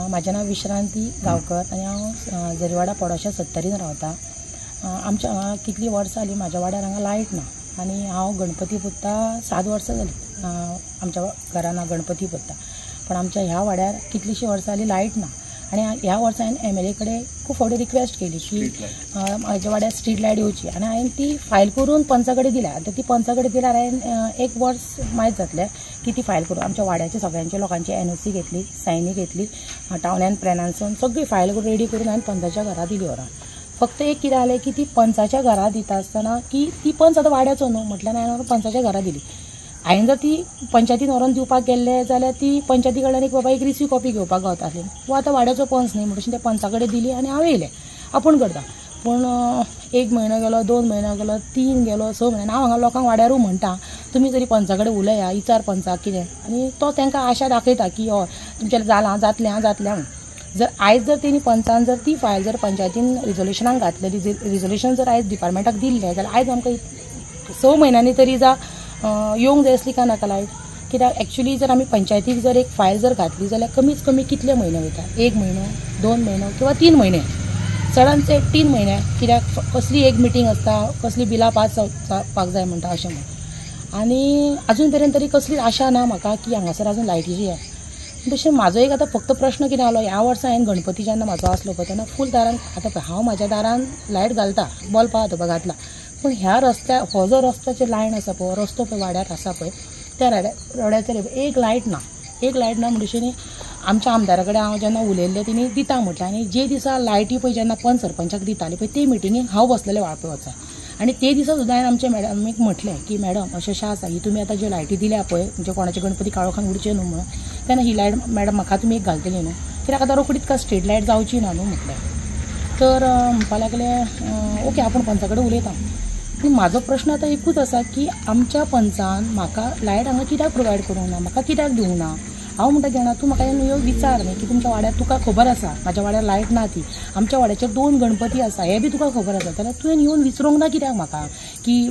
म्हाजें नांव विश्रांती गांवकर आनी हांव झरीवाडा पडोशा 70 रावतां। आमच्या हांगा कितलीं वर्सां जालीं म्हाज्या वाड्यार हांगा लायट ना आनी हांव गणपती पुजता 7 वर्सां जालीं। आमच्या घरान गणपती पुजता, पण आमच्या ह्या वाड्यार कितलींशीं वर्सां जालीं लायट ना आनी ह्या वर्सा हांवें MLA कडेन खूब फावटी रिक्वेस्ट केली की म्हाज्या वाड्यार स्ट्रीट लायट येवची आनी हांवें ती फायल करून पंचा कडेन दिल्या। आतां ती पंचा कडेन दिल्यार हांवें 1 वर्स माहीत जातलें की ती फायल करून आमच्या वाड्याच्या सगळ्यांच्या लोकांची NOC घेतली, सायनी घेतली, टावन एंड प्लॅनानसून सगळी फायल करून रेडी करून हांवें पंचाच्या घरा दिली व्हरां। फक्त एक कितें जालें की ती पंचाच्या घरा दिता आसतना की ती पंच आतां वाड्याचो न्हू म्हटल्यार हांवें पंचाच्या घरा दिली। हांवें जर ती पंचायतीन व्हरून दिवपाक गेल्लें जाल्यार ती पंचायती कडल्यान एक बाबा एक रिसीव कॉपी घेवपाक गावताली। वो आतां वाड्याचो पंच न्ही म्हणटकीर त्या पंचा कडेन दिली आनी हांव येयलें आपूण करता। पूण 1 म्हयनो गेलो, 2 म्हयनो गेलो, 3 गेलो, 6 म्हयने हांव हांगा लोकांक वाड्यारू म्हणटा तुमी तरी पंचा कडेन उलया, विचार पंचाक कितें, आनी तो तांकां आशा दाखयता की हय तुमचें जालां जातलें म्हणून। जर आयज जर तेणी पंचान जर ती फायल जर पंचायतीन रिजोल्युशनाक घातलें, रिजोल्युशन जर आयज डिपार्टमेंटाक दिल्लें जाल्यार आयज आमकां 6 म्हयन्यांनी तरी येवंक जाय आसली काय नाका लायट। कित्याक एक्चुअली जर आमी पंचायतीक जर एक फायल जर घातली जाल्यार कमीत कमी कितले म्हयने वयता, 1 म्हयनो, 2 म्हयनो किंवा 3 म्हयने, चडांत चड 3 म्हयने। कित्याक कसली एक मिटींग आसता, कसली बिलां पास जावपाक जाय म्हणटा अशें म्हण। आनी अजून पर्यंत तरी कसलीच आशा ना म्हाका की हांगासर अजून लायटीची आहे। तशें म्हाजो एक आतां फक्त प्रश्न कितें जालो, ह्या वर्सा हांवें गणपती जेन्ना म्हाजो आसलो पळय तेन्ना फूल दारान आतां पळय हांव म्हाज्या दारान लायट घालता, बल्ब आतां घातला, पूण ह्या रस्त्यार हो जो रस्त्याचेर लायन आसा पळय, रस्तो पळय वाड्यार आसा पळय त्या रड्याचेर एक लायट ना म्हणटशें न्ही। आमच्या आमदारा कडेन हांव जेन्ना उलयल्लें तेणी दिता म्हटलें आनी जे दिसा लायटी पळय जेन्ना पंच सरपंचाक दिताली पळय ते मिटिंगेक हांव बसलेलें वाळपय वचा आनी ते दिसा सुद्दां हांवें आमच्या मॅडमीक म्हटलें की मॅडम अशें आसा ही तुमी आतां ज्यो लायटी दिल्या पळय म्हणजे कोणाचे गणपती काळोखान उडचे न्हू म्हणून, तेन्ना ही लायट मॅडम म्हाका तुमी एक घालतली न्हू, कित्याक आतां रोखडीच का स्ट्रीट लायट जावची ना न्हू म्हटलें। तर म्हणपाक लागलें ओके आपूण पंचा कडेन उलयता। पूण म्हाजो प्रश्न आतां एकूच आसा की आमच्या पंचान म्हाका लायट हांगा कित्याक प्रोवायड करूंक ना, म्हाका कित्याक दिवंक ना। हांव म्हणटा घेणा तूं म्हाका येवन विचार न्ही की तुमच्या वाड्यार तुका खबर आसा म्हाज्या वाड्यार लायट ना ती, आमच्या वाड्याचेर 2 गणपती आसा हें बी तुका खबर आसा, जाल्यार तुवें येवन विचारूंक ना कित्याक म्हाका की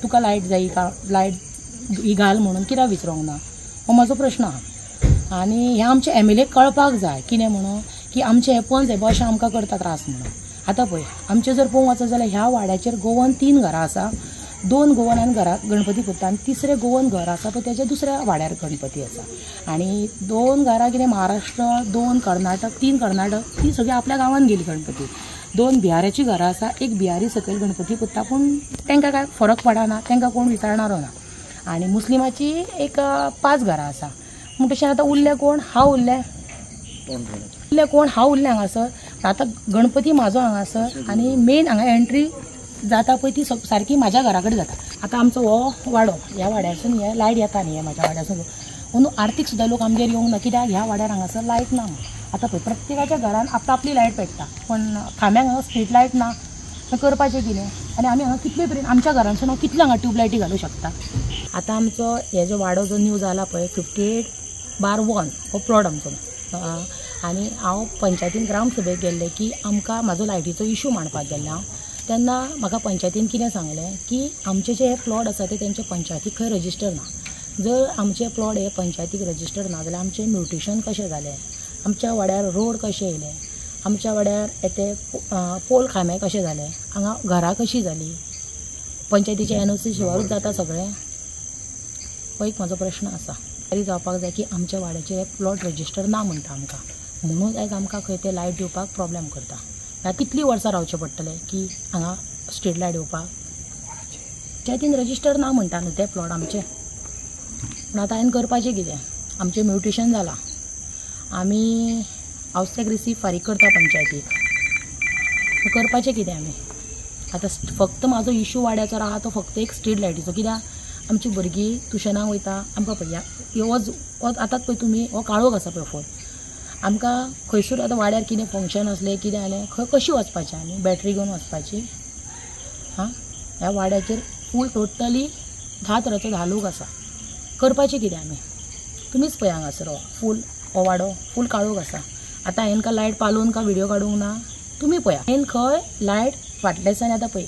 तुका लायट जाय का, लायट ही घाल म्हणून कित्याक विचारूंक ना, हो म्हाजो प्रश्न आहा। आनी हें आमचे MLA कळपाक जाय कितें म्हणून की आमचे हे पंच हे अशें आमकां करता त्रास म्हणून। आतां पळय आमचें जर पळोवंक वचत जाल्यार ह्या वाड्याचेर गोवन 3 घरां आसा, 2 गोवनान घरां गणपती पुजता आनी 3रे गोवन घर आसा पळय तेच्या दुसऱ्या वाड्यार गणपती आसा। आनी 2 घरां कितें महाराष्ट्र, 2 कर्नाटक, 3 कर्नाटक ती सगळी आपल्या गांवांत गेली गणपती। 2 बिहाराची घरां आसा, एक बिहारी सकयल गणपती पुजता पूण तांकां काय फरक पडना, तांकां कोण विचारणारो ना। आनी मुस्लिमाची एक 5 घरां आसा। म्हण तशें आतां उरलें कोण, हांव उरलें हांगासर। आतां गणपती म्हाजो हांगासर आनी मेन हांगा एंट्री जाता पळय ती सारकी म्हाज्या घरा कडेन जाता। आतां आमचो हो वाडो, ह्या वाड्यासून हे लायट येता न्ही, हे म्हाज्या वाड्यासून म्हणून आर्थीक सुद्दां लोक आमगेर येवंक ना कित्याक ह्या वाड्यार हांगासर लायट ना म्हणून। आतां पळय प्रत्येकाच्या घरान आपली लायट पेटता पण खांब्यांक हांगा स्ट्रीट लायट ना, करपाचें कितें। आनी आमी हांगा कितले पर्यंत आमच्या घरांसून हांव कितले हांगा ट्यूबलायटी घालूं शकता। आतां आमचो हे जो वाडो जो न्यू जाला पळय 58/1 हो प्लॉट आमचो। आनी हांव पंचायतीन ग्रामसभेक गेल्लें की आमकां म्हाजो लायटीचो इशू मांडपाक गेल्लें हांव, तेन्ना म्हाका पंचायतीन कितें सांगलें की आमचे जे प्लॉट आसा ते तेंचे पंचायतीक खंय रजिस्टर ना। जर आमचे प्लॉट हे पंचायतीक रजिस्टर ना जाल्यार आमचें म्युटेशन कशें जालें, आमच्या वाड्यार रोड कशे येयले, आमच्या वाड्यार येते पोल खांबे कशे जाले, हांगा घरां कशीं जालीं, पंचायतीचे NOC शिवारूच जाता सगळें, हो एक म्हाजो प्रश्न आसा। तरी जावपाक जाय की आमच्या वाड्याचेर प्लॉट रजिस्टर ना म्हणटा आमकां, म्हणून आयज आमकां खंय ते लायट दिवपाक प्रॉब्लेम करता। ह्या कितलीं वर्सां रावचें पडटलें की हांगा स्ट्रीट लायट येवपाक, पंचायतीन रजिस्टर ना म्हणटा न्हू ते प्लॉट आमचे। पूण आतां हांवें करपाचें कितें, आमचें म्युटेशन जालां, आमी हावस रिसीव फारीक करता पंचायतीक, करपाचें कितें आमी। आतां फक्त म्हाजो इशू वाड्याचो आहा तो फक्त एक स्ट्रीट लायटीचो, कित्याक आमची भुरगीं ट्युशनाक वयता, आमकां पळय हो आतांच पळय तुमी हो काळोख आसा पळय फोन, आमकां खंयसर आतां वाड्यार कितें फंक्शन असलें कितें जालें खंय कशी वचपाचें आमी, बॅटरी घेवन वचपाची। ह्या वाड्याचेर फूल टोटली 10 तरांचो 10 लोक आसा, करपाचें कितें आमी। तुमीच पळय हांगासर फूल हो वाडो फूल काळोख आसा। आतां हांवें का लायट पालोवन का व्हिडिओ काडूंक ना, तुमी पळया हांवें खंय लायट फाटल्या दिसांनी आतां पळय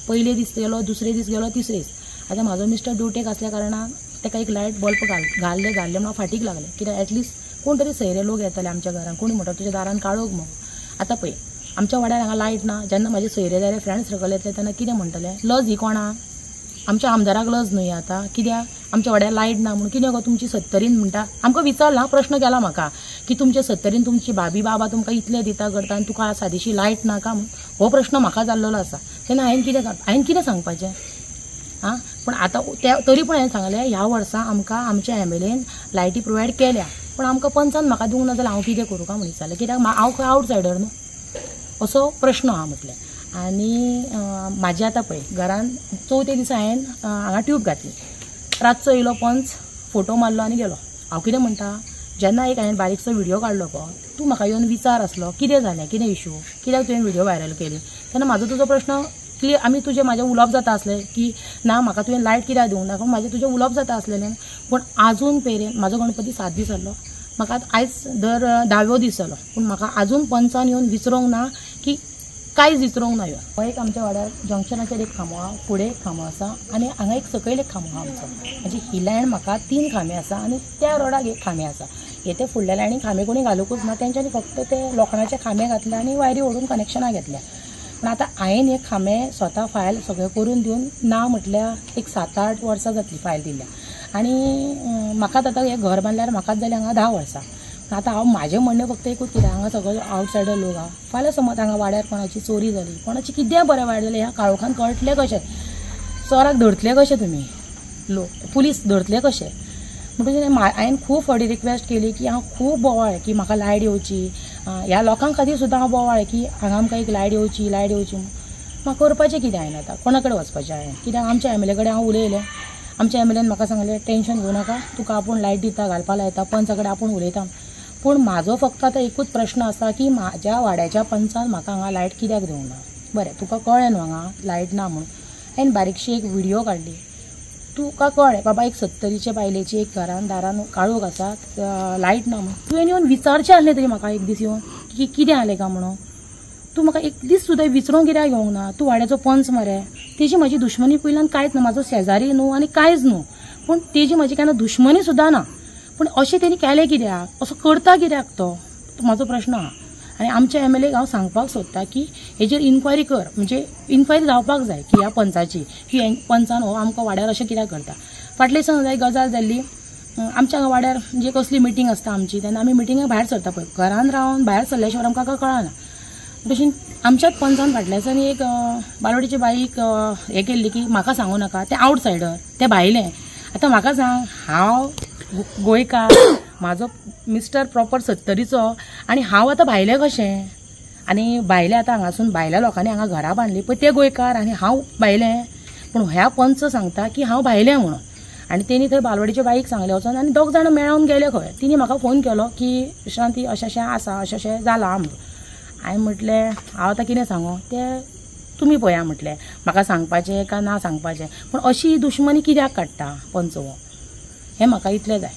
पयले दीस गेलो, दुसरे दीस गेलो, तिसरे दीस आतां म्हाजो मिस्टर ड्युटेक आसल्या कारणान ताका एक लायट बल्ब घाल्ले म्हणून फाटीक लागले, कित्याक एटलिस्ट कोण तरी सैरे लोक येतले आमच्या घरान, कोणी म्हणटा तुझ्या दारान काळोख मग. आतां पळय आमच्या वाड्यार हांगा लायट ना, जेन्ना म्हाजे सैरे जाले फ्रेंड सर्कल येतले तेन्ना कितें म्हणटले, लज ही कोणा, आमच्या आमदाराक लज न्हय आतां, कित्याक आमच्या वाड्यार लायट ना म्हणून. कितें गो तुमची 70 म्हणटा, आमकां विचारला, प्रश्न केला म्हाका की तुमचे 70 तुमची भाभी बाबा तुमकां इतले दिता करता आनी तुका सादीशी लायट नाका म्हणून. हो प्रश्न म्हाका जाल्लो आसा. तेन्ना हांवें कितें सांगपाचें आं. पण आतां तरी पण हांवें सांगलें ह्या वर्सा आमकां आमच्या एमएलएन लायटी प्रोवायड केल्या, पण आमकां पंचान म्हाका दिवंक ना जाल्यार हांव कितें करूं काय म्हणून विचारलें. कित्याक हांव खंय आवटसायडर न्हू, असो प्रश्न आहा म्हटलें. आनी म्हाजें आतां पळय घरान चवथे दिसा हांवें हांगा ट्यूब घातली, रातचो येयलो पंच, फोटो मारलो आनी गेलो. हांव कितें म्हणटा, जेन्ना एक हांवें बारीकसो व्हिडिओ काडलो पळय, तूं म्हाका येवन विचार आसलो कितें जालें, कितें इशू, कित्याक तुवें व्हिडिओ व्हायरल केली, तेन्ना म्हाजो तुजो प्रश्न क्लियर, आमी तुजें म्हाजें उलोवप जाता आसलें की ना म्हाका तुवें लायट कित्याक दिवंक ना, म्हाजें तुजें उलोवप जाता आसलेलें. पण आजून पेरेन म्हाजो गणपती 7 दीस जाल्लो, म्हाका आयज दर 10वो दीस जालो, पूण म्हाका आजून पंचान येवन विचारूंक ना की कांयच विचारूंक ना. हो एक आमच्या वाड्यार जंक्शनाचेर एक खांबो आहा, फुडें एक खांबो आसा आनी हांगा एक सकयल एक खांबो आहा आमचो. म्हणजे ही लायन म्हाका 3 खांबे आसा आनी त्या रोडाक एक खांबे आसा. हे ते फुडल्या लायनीक खांबे कोणी घालूंकूच ना, तेंच्यांनी फक्त ते लोखंडाचे खांबे घातले आनी वायरी ओडून कनेक्शनां घेतल्या. पण आतां हांवें हे खांबे स्वता फायल सगळें करून दिवन ना म्हटल्यार एक 7-8 वर्सां जातली फायल दिल्या. आनी म्हाकाच आतां हें घर बांदल्यार म्हाकाच जालीं हांगा 10 वर्सां. आतां हांव म्हाजें म्हणणें फक्त एकूच कितें, हांगा सगळो आवटसायडर लोक आहा, फाल्यां समज हांगा वाड्यार कोणाची चोरी जाली, कोणाची कितें बरें वायट जालें, ह्या काळोखान कळटलें कशें, चोराक धरतले कशें तुमी, लोक पुलीस धरतले कशें. म्हणटकीर हांवें खूब फावटी रिक्वेस्ट केली की हांव खूब बोवाळ्ळें की म्हाका लायट येवची, ह्या लोकां खातीर सुद्दां हांव बोवाळ्ळें की हांगा आमकां एक लायट येवची म्हणून. म्हाका करपाचें कितें हांवें आतां, कोणा कडेन वचपाचें हांवें, कित्याक आमच्या एमएलए कडेन हांव उलयलें, आमच्या एमएलएन म्हाका सांगलें टेंशन घेवं नाका, तुका आपूण लायट दिता घालपा लायता, पंचा कडेन आपूण उलयता. पूण म्हाजो फक्त आतां एकूच प्रश्न आसा की म्हाज्या वाड्याच्या पंचान म्हाका हांगा लायट कित्याक दिवंक ना. बरें तुका कळ्ळें न्हू हांगा लायट ना म्हणून, हांवें बारीकशी एक व्हिडिओ काडली, तुका कळ्ळें बाबा एक 70 बायलेची एक घरान दारान काळोख आसा, लायट ना म्हणून. तुवें येवन विचारचें आसलें तरी म्हाका एक दीस येवन की कितें जालें काय म्हणून. तूं म्हाका एक दीस सुद्दां विचारूंक कित्याक येवंक ना. तूं वाड्याचो पंच मरे, तेजी म्हाजी दुश्मनी पयल्यान कांयच ना, म्हाजो शेजारी न्हू आनी कांयच न्हू, पूण तेजी म्हाजी केन्ना दुश्मनी सुद्दां ना. पूण अशें तेणी केलें कित्याक, असो करता कित्याक तो म्हाजो प्रश्न आहा. आनी आमच्या एमएलएक हांव सांगपाक सोदतां की हेजेर इन्क्वायरी कर, म्हणजे इन्क्वायरी जावपाक जाय की ह्या पंचाची, की पंचान हो आमकां वाड्यार अशें कित्याक करता. फाटले दिसां एक गजाल जाल्ली, आमच्या वाड्यार म्हणजे कसली मिटींग आसता आमची, तेन्ना आमी मिटिंगेक भायर सरता पळय, घरान रावन भायर सरल्या शिवाय आमकां कळना. तशें आमच्याच पंचान फाटल्या दिसांनी एक बालवाडीचे बाईक हें केल्ली की म्हाका सांगूं नाका, तें आवटसायडर, तें भायलें. आतां म्हाका सांग, हांव गोंयकार, म्हाजो मिस्टर प्रॉपर 70चो आनी हांव आतां भायलें कशें. आनी भायले आतां हांगासून भायल्या लोकांनी हांगा घरां बांदलीं पळय ते गोंयकार आनी हांव भायलें. पूण ह्या पंच सांगता की हांव भायलें म्हणून. आनी तेणी थंय बालवाडीच्या बाईक सांगलें वचोन आनी 2 जाण मेळोन गेले खंय. तिणी म्हाका फोन केलो की विश्रांती अशें आसा, अशें जाला म्हणून. हांवें म्हटलें हांव आतां कितें सांगू, तें तुमी पळया म्हटलें, म्हाका सांगपाचें काय ना सांगपाचें. पूण अशी दुश्मनी कित्याक काडटा पंच हो, हें म्हाका इतलें जाय.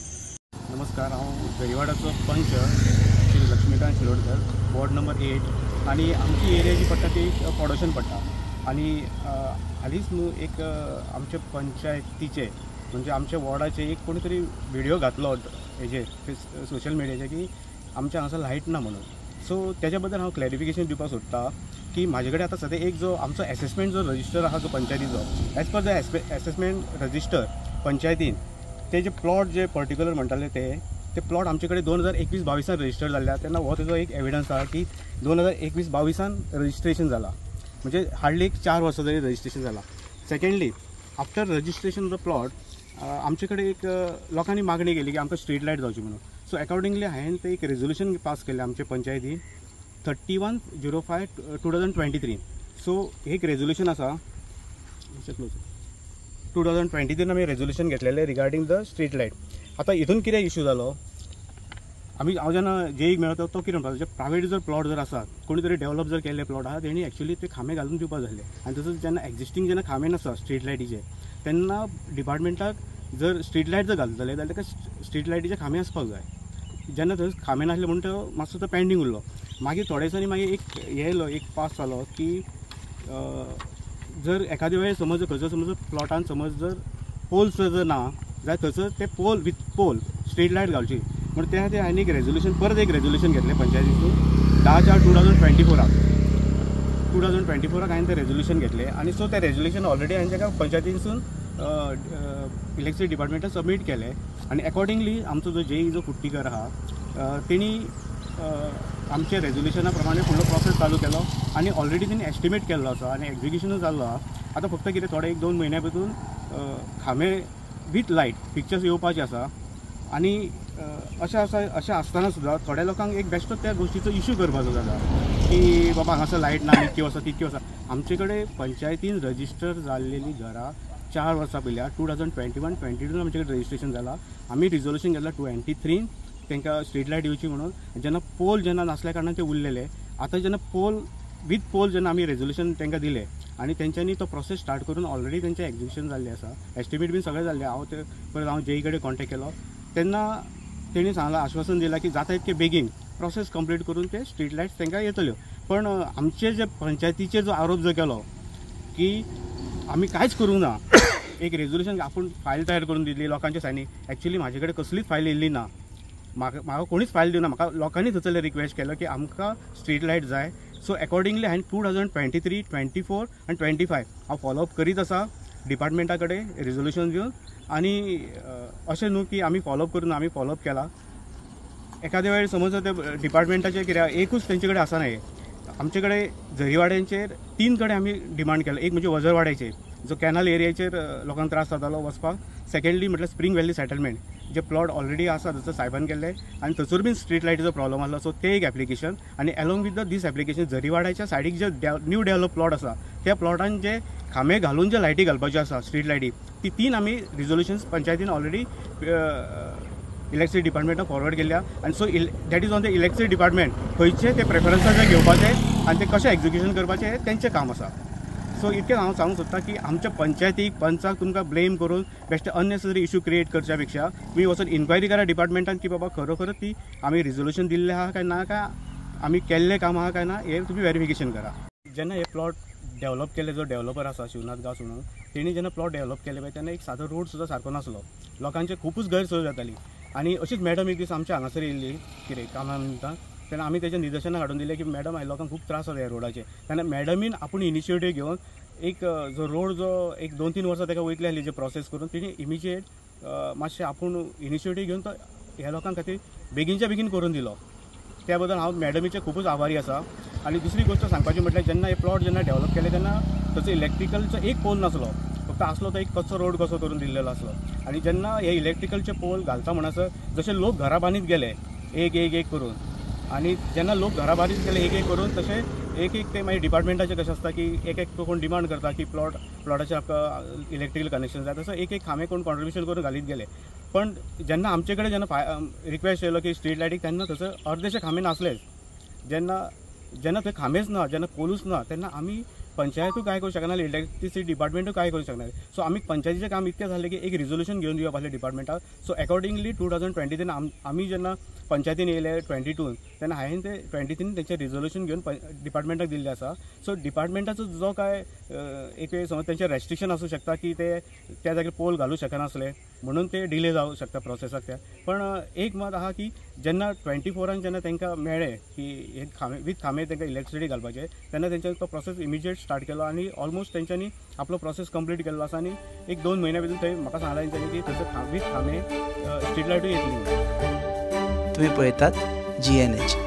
नमस्कार, हांव गरीवाडाचो पंच श्री लक्ष्मीकांत शिरोडकर, वॉर्ड नंबर 8. आनी आमची एरिया जी पडटा ती पडोशन पडटा. आनी हालींच न्हू एक आमचे पंचायतीचे म्हणजे आमच्या वॉर्डाचे एक कोणी तरी व्हिडिओ घातलो हेजेर सोशल मिडियाचेर की आमच्या हांगासर लायट ना म्हणून. सो तेज्या बद्दल हांव क्लॅरिफिकेशन दिवपाक सोदतां की म्हाजे कडेन आतां सद्या एक जो आमचो एसेसमेंट जो रजिस्टर आहा जो पंचायतीचो, as per the assessment register पंचायतीन ते जे प्लॉट जे पर्टिक्युलर म्हणटाले ते प्लॉट आमचे कडेन 2021-22 रजिस्टर जाल्ल्या. तेन्ना हो तेजो एक एविडन्स आहा की 2021-22 रजिस्ट्रेशन जाला, म्हणजे हार्डली एक 4 वर्सां तरी रजिस्ट्रेशन जाला. Secondly after registration the plot आमचे कडेन एक लोकांनी मागणी केली की आमकां स्ट्रीट लायट जावची म्हणून. सो अकॉर्डिंगली हांवें ते एक रेजोल्युशन पास केलें आमचे पंचायतीन 31/05/2023. सो एक रेजोल्युशन आसा 2023 आमी रेजोल्युशन घेतलेलें रिगार्डींग द स्ट्रीट लायट. आतां हितून कितें इशू जालो, हांव जेन्ना जेईक मेळ्ळो तो कितें म्हणटा, प्रायवेट जर प्लॉट जर आसा, कोणी तरी डेवलप जर केल्ले प्लॉट आहा, तेणी एक्चुअली ते खांबे घालून दिवपाक जाय. आनी तसोच जेन्ना एक्जिस्टींग जेन्ना खांबे नासा स्ट्रीट लायटीचे, तेन्ना डिपार्टमेंटाक जर स्ट्रीट लायट जर घालतले जाल्यार ताका स्ट्रीट लायटीचे खांबे आसपाक जाय. जेन्ना थंय खांबे नासले म्हणून तो मातसो तो पेंडींग उरलो. मागीर थोड्या दिसांनी मागीर एक हे येयलो, एक पास जालो की जर एखाद्या वेळेस समज खंयचो समज प्लॉटान समज जर पोल्स जर ना जाल्यार थंयसर ते pole with pole street light घालची. म्हणून त्या खातीर हांवें एक रेजोल्यूशन परत एक रेजोल्यूशन घेतलें पंचायतीतून 10/4/2024 हांवें तें रेजोल्यूशन घेतलें आनी सो तें रेजोल्यूशन ऑलरेडी हांवें ताका पंचायतीसून इलेक्ट्रिसिटी डिपार्टमेंटाक सबमीट केलें आनी अकॉर्डिंगली आमचो जो JE जो कुट्टीकर आहा तेणी आमच्या रेजोल्युशना प्रमाणे फुडलो प्रोसेस चालू केलो आनी ऑलरेडी तेणी एस्टिमेट केल्लो आसा आनी एक्झिक्युशनूय जाल्लो आहा. आतां फक्त कितें थोडे 1-2 म्हयन्या भितर खांबे विथ लायट पिक्चर्स येवपाचे आसा आनी अशें आसतना सुद्दां थोड्या लोकांक एक बेश्टो त्या गोश्टीचो इशू करपाचो जाता की बाबा हांगासर लायट ना इतक्यो आसा तितक्यो आसा. आमचे कडेन पंचायतीन रजिस्टर जाल्लेली घरां 4 वर्सां पयल्या 2021-22 आमचे कडेन रजिस्ट्रेशन जालां. आमी रिजोल्यूशन घेतलां 23 तांकां स्ट्रीट लायट येवची म्हणून. जेन्ना पोल जेन्ना नासल्या कारणान ते उरलेले, आतां जेन्ना पोल विथ पोल जेन्ना आमी रेजोल्यूशन तांकां दिलें आनी तेंच्यांनी तो प्रोसेस स्टार्ट करून ऑलरेडी तेंचें एक्झिक्युशन जाल्लें आसा, एस्टिमेट बीन सगळें जाल्लें. हांव JE कडेन कॉन्टेक्ट केलो तेन्ना तेणी सांगलां, आश्वासन दिलां की जाता इतके बेगीन प्रोसेस कंप्लीट करून ते स्ट्रीट लायट्स तांकां येतल्यो. पण आमचे जे पंचायतीचेर जो आरोप जो केलो की आमी कांयच करूंक ना, एक रेजोल्यूशन आपूण फायल तयार करून दिल्ली लोकांच्या सायनी. एक्चुअली म्हाजे कडेन कसलीच फायल येयल्ली ना, म्हाका कोणीच फायल दिवना. म्हाका लोकांनी थंयसरले रिक्वेस्ट केलो की आमकां स्ट्रीट लायट जाय. सो अकॉर्डिंगली हांवें 2023, 24 आनी 25 हांव फॉलोअप करीत आसा डिपार्टमेंटा कडेन रेजोल्यूशन घेवन. आनी अशें न्हू की आमी फॉलोअप करून आमी फॉलोअप केला. एखाद्या वेळेस समज ते डिपार्टमेंटाचे कित्याक एकूच तेंचे कडेन आसना. आमचे कडेन झरीवाड्यांचेर 3 कडेन आमी डिमांड केला. एक म्हणजे वजरवाड्याचेर जो कॅनल एरियाचेर लोकांक त्रास जातालो वचपाक. सेकंडली म्हटल्यार स्प्रिंग व्हॅली सेटलमेंट जे प्लॉट ऑलरेडी आसा थंयसर सायबान केल्ले आनी थंयसर बीन स्ट्रीट लायटीचो प्रॉब्लम आसलो. सो ते एक एप्लिकेशन आनी अलॉंग विथ दीस एप्लिकेशन झरीवाड्याच्या सायडीक जे न्यू डेवलप प्लॉट आसा त्या प्लॉटान जे खांबे घालून जे लायटी घालपाच्यो आसा स्ट्रीट लायटी, ती 3 आमी रिजोल्यूशन्स पंचायतीन ऑलरेडी इलेक्ट्रिसिटी डिपार्टमेंटाक फॉरवर्ड केल्या. आनी so that is on the electricity department खंयचे ते प्रेफरन्साचे घेवपाचे आनी ते कशें एक्झिक्युशन करपाचें हें तेंचें काम आसा. सो इतकें हांव सांगूंक सोदतां की आमच्या पंचाक तुमकां ब्लेम करून बेश्टे अननेसेसरी इशू क्रिएट करच्या पेक्षा तुमी वचून इन्क्वायरी करा डिपार्टमेंटान की बाबा खरोखर ती आमी रिजोल्यूशन दिल्लें आहा काय ना, काय आमी केल्लें काम आहा काय ना, हें तुमी व्हेरिफिकेशन करा. जेन्ना हे प्लॉट डेवलप केले, जो डेवलपर आसा शिवनाथ गांवस म्हणून, तेणी जेन्ना प्लॉट डेवलप केले पळय तेन्ना एक सादो रोड सुद्दां सारको नासलो. लोकांचे खूबच गैरसोय जाताली. आनी अशीच मॅडम एक दीस आमच्या हांगासर येयल्ली कितें कामा निमतान. तेन्ना आमी तेजें निदर्शनां हाडून दिलें की मॅडम हांवें लोकांक खूब त्रास जाता ह्या रोडाचे. तेन्ना मॅडमीन आपूण इनिशिएटीव घेवन एक जो रोड जो एक 2-3 वर्सां ताका वयतली आसली जे प्रोसेस करून तेणी इमिजिएट मातशें आपूण इनिशिएटीव घेवन तो ह्या लोकां खातीर बेगीनच्या बेगीन करून दिलो. त्या बद्दल हांव मॅडमीचे खूबच आभारी आसा. आनी दुसरी गोश्ट सांगपाची म्हटल्यार जेन्ना हे प्लॉट जेन्ना डेवलप केले तेन्ना थंयचो इलेक्ट्रिकलचो एक पोल नासलो, फक्त आसलो तो एक कच्चो रोड कसो करून दिल्लेलो आसलो. आनी जेन्ना हे इलेक्ट्रिकलचे पोल घालता म्हणसर जशे लोक घरा बांदीत गेले एक करून, आनी जेन्ना लोक घरा बांदीत गेले एक करून, तशें एक ते मागीर डिपार्टमेंटाचे कशें आसता की एक कोण डिमांड करता की प्लॉटाचे आमकां इलेक्ट्रिकल कनेक्शन जाय, तसो एक खांबे कोण कॉन्ट्रिब्युशन करून घालीत गेले. पण जेन्ना आमचे कडेन जेन्ना रिक्वेस्ट येयलो की स्ट्रीट लायटीक, तेन्ना थंयसर अर्देशे खांबे नासलेच. जेन्ना थंय खांबेच ना, जेन्ना पोलूच ना, तेन्ना आमी पंचायतूय काय करूं शकना, इलेक्ट्रिसिटी डिपार्टमेंटूय काय करूं शकना. सो आमी पंचायतीचें काम इतकें जालें की एक रिजोल्यूशन घेवन दिवप आसलें डिपार्टमेंटाक. सो अकॉर्डिंगली 2023 आमी जेन्ना पंचायतीन येयले 22 तेन्ना हांवें ते 23 तेंचें रिजोल्यूशन घेवन डिपार्टमेंटाक दिल्लें आसा. सो डिपार्टमेंटाचो जो काय एक वेळ समज तेंचें रेस्ट्रिक्शन आसूं शकता की ते त्या जाग्यार पोल घालूं शकनासले म्हणून ते डिले जावंक शकता प्रोसेसाक त्या. पण एक मत आहा की जेन्ना 24 जेन्ना तांकां मेळ्ळें की हे खांबे विथ खांबे तांकां इलेक्ट्रिसिटी घालपाचे, तेन्ना तेंच्यांनी तो प्रोसेस इमिजिएट स्टार्ट केलो आनी ऑलमोस्ट तेंच्यांनी आपलो प्रोसेस कंप्लीट केल्लो आसा. आनी एक 2 म्हयन्या भितर थंय म्हाका सांगलां तेंच्यांनी की थंयसर विथ खांबे स्ट्रीट लायटूय येतली. तुम्ही पळयतात GNH.